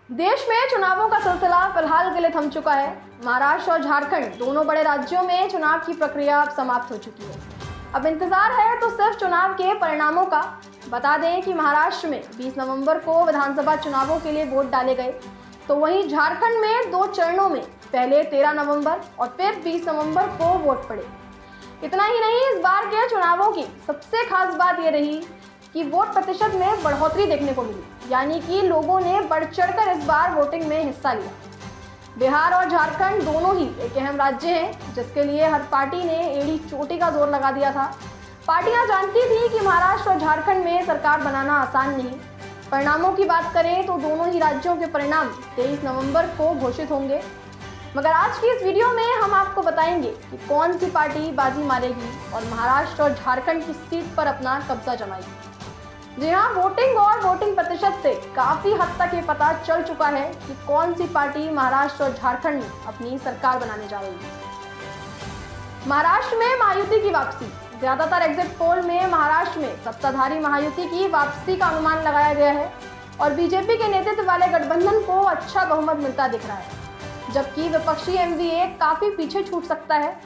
देश में चुनावों का सिलसिला फिलहाल के लिए थम चुका है। महाराष्ट्र और झारखंड दोनों बड़े राज्यों में चुनाव की प्रक्रिया अब समाप्त हो चुकी है। अब इंतजार है तो सिर्फ चुनाव के परिणामों का। बता दें कि महाराष्ट्र में 20 नवंबर को विधानसभा चुनावों के लिए वोट डाले गए, तो वहीं झारखंड में 2 चरणों में पहले 13 नवंबर और फिर 20 नवंबर को वोट पड़े। इतना ही नहीं, इस बार के चुनावों की सबसे खास बात यह रही कि वोट प्रतिशत में बढ़ोतरी देखने को मिली, यानी कि लोगों ने बढ़ चढ़कर इस बार वोटिंग में हिस्सा लिया। बिहार और झारखंड दोनों ही एक अहम राज्य हैं, जिसके लिए हर पार्टी ने एड़ी चोटी का जोर लगा दिया था। पार्टियां जानती थी कि महाराष्ट्र और झारखंड में सरकार बनाना आसान नहीं। परिणामों की बात करें तो दोनों ही राज्यों के परिणाम 23 नवंबर को घोषित होंगे, मगर आज की इस वीडियो में हम आपको बताएंगे कि कौन सी पार्टी बाजी मारेगी और महाराष्ट्र और झारखंड की सीट पर अपना कब्जा जमाएगी। जी हाँ, वोटिंग और वोटिंग प्रतिशत से काफी हद तक ये पता चल चुका है कि कौन सी पार्टी महाराष्ट्र और झारखंड में अपनी सरकार बनाने जा रही है। महाराष्ट्र में महायुति की वापसी। ज्यादातर एग्जिट पोल में महाराष्ट्र में सत्ताधारी महायुति की वापसी का अनुमान लगाया गया है और बीजेपी के नेतृत्व वाले गठबंधन को अच्छा बहुमत मिलता दिख रहा है, जबकि विपक्षी एमवीए काफी पीछे छूट सकता है।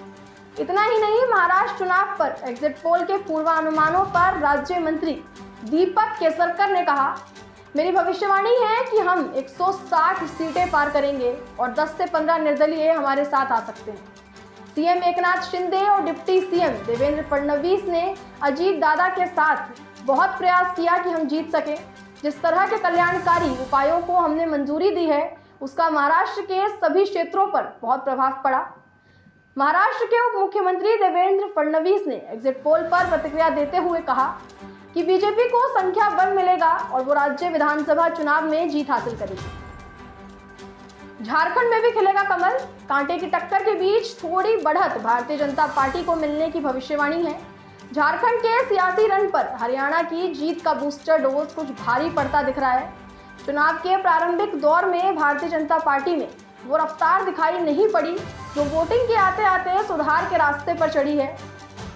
इतना ही नहीं, महाराष्ट्र चुनाव पर एग्जिट पोल के पूर्वानुमानों पर राज्य मंत्री दीपक केसरकर ने कहा, मेरी भविष्यवाणी है कि हम 160 सीटें पार करेंगे और 10 से 15 निर्दलीय हमारे साथ आ सकते हैं। सीएम एकनाथ शिंदे और डिप्टी सीएम देवेंद्र फडणवीस ने अजीत दादा के साथ बहुत प्रयास किया कि हम जीत सके। जिस तरह के कल्याणकारी उपायों को हमने मंजूरी दी है, उसका महाराष्ट्र के सभी क्षेत्रों पर बहुत प्रभाव पड़ा। महाराष्ट्र के उप मुख्यमंत्री देवेंद्र फडणवीस ने एग्जिट पोल पर प्रतिक्रिया देते हुए कहा कि बीजेपी को संख्या बल मिलेगा और वो राज्य विधानसभा चुनाव में जीत हासिल करेगी। झारखंड में भी खिलेगा कमल। कांटे की टक्कर के बीच थोड़ी बढ़त भारतीय जनता पार्टी को मिलने की भविष्यवाणी है। झारखंड के सियासी रण पर हरियाणा की जीत का बूस्टर डोज कुछ भारी पड़ता दिख रहा है। चुनाव के प्रारंभिक दौर में भारतीय जनता पार्टी में वो रफ्तार दिखाई नहीं पड़ी जो वोटिंग के आते आते सुधार के रास्ते पर चढ़ी है।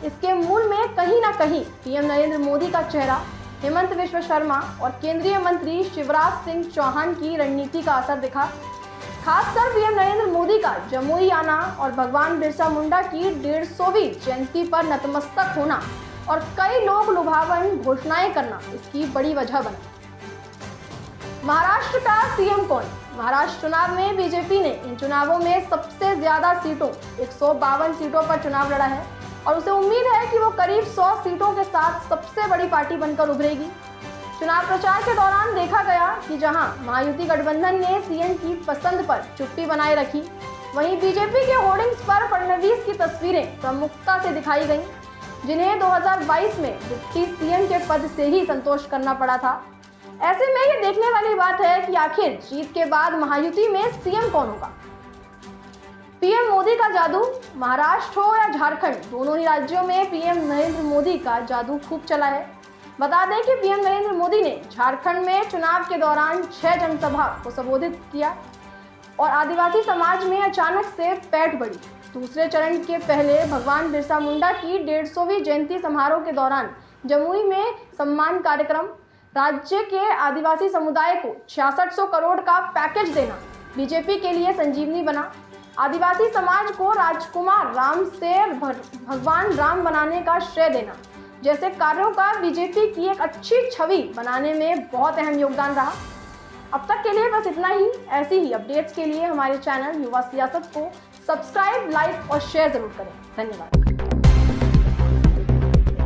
इसके मूल में कहीं ना कहीं पीएम नरेंद्र मोदी का चेहरा, हेमंत विश्व शर्मा और केंद्रीय मंत्री शिवराज सिंह चौहान की रणनीति का असर दिखा। खासकर पीएम नरेंद्र मोदी का जमुई आना और भगवान बिरसा मुंडा की 150वीं जयंती पर नतमस्तक होना और कई लोग लुभावन घोषणाएं करना इसकी बड़ी वजह बना। महाराष्ट्र का सीएम कौन? महाराष्ट्र चुनाव में बीजेपी ने इन चुनावों में सबसे ज्यादा सीटों 152 सीटों पर चुनाव लड़ा है और उसे उम्मीद है कि वो करीब 100 सीटों के साथ सबसे बड़ी पार्टी बनकर उभरेगी। चुनाव प्रचार के दौरान देखा गया कि जहां महायुति गठबंधन ने सीएम की पसंद पर चुप्पी बनाए रखी, वहीं बीजेपी के होर्डिंग्स पर फडणवीस की तस्वीरें प्रमुखता से दिखाई गईं, जिन्हें 2022 में डिप्टी सीएम के पद से ही संतोष करना पड़ा था। ऐसे में ये देखने वाली बात है कि आखिर जीत के बाद महायुति में सीएम कौन होगा। पीएम मोदी का जादू। महाराष्ट्र हो या झारखंड, दोनों ही राज्यों में पीएम नरेंद्र मोदी का जादू खूब चला है। बता दें कि पीएम नरेंद्र मोदी ने झारखंड में चुनाव के दौरान 6 जनसभा को संबोधित किया और आदिवासी समाज में अचानक से पैठ बढ़ी। दूसरे चरण के पहले भगवान बिरसा मुंडा की 150वीं जयंती समारोह के दौरान जमुई में सम्मान कार्यक्रम, राज्य के आदिवासी समुदाय को 6600 करोड़ का पैकेज देना बीजेपी के लिए संजीवनी बना। आदिवासी समाज को राजकुमार राम से भगवान राम बनाने का श्रेय देना जैसे कार्यों का बीजेपी की एक अच्छी छवि बनाने में बहुत अहम योगदान रहा। अब तक के लिए बस इतना ही। ऐसी ही अपडेट्स के लिए हमारे चैनल युवा सियासत को सब्सक्राइब, लाइक और शेयर जरूर करें। धन्यवाद।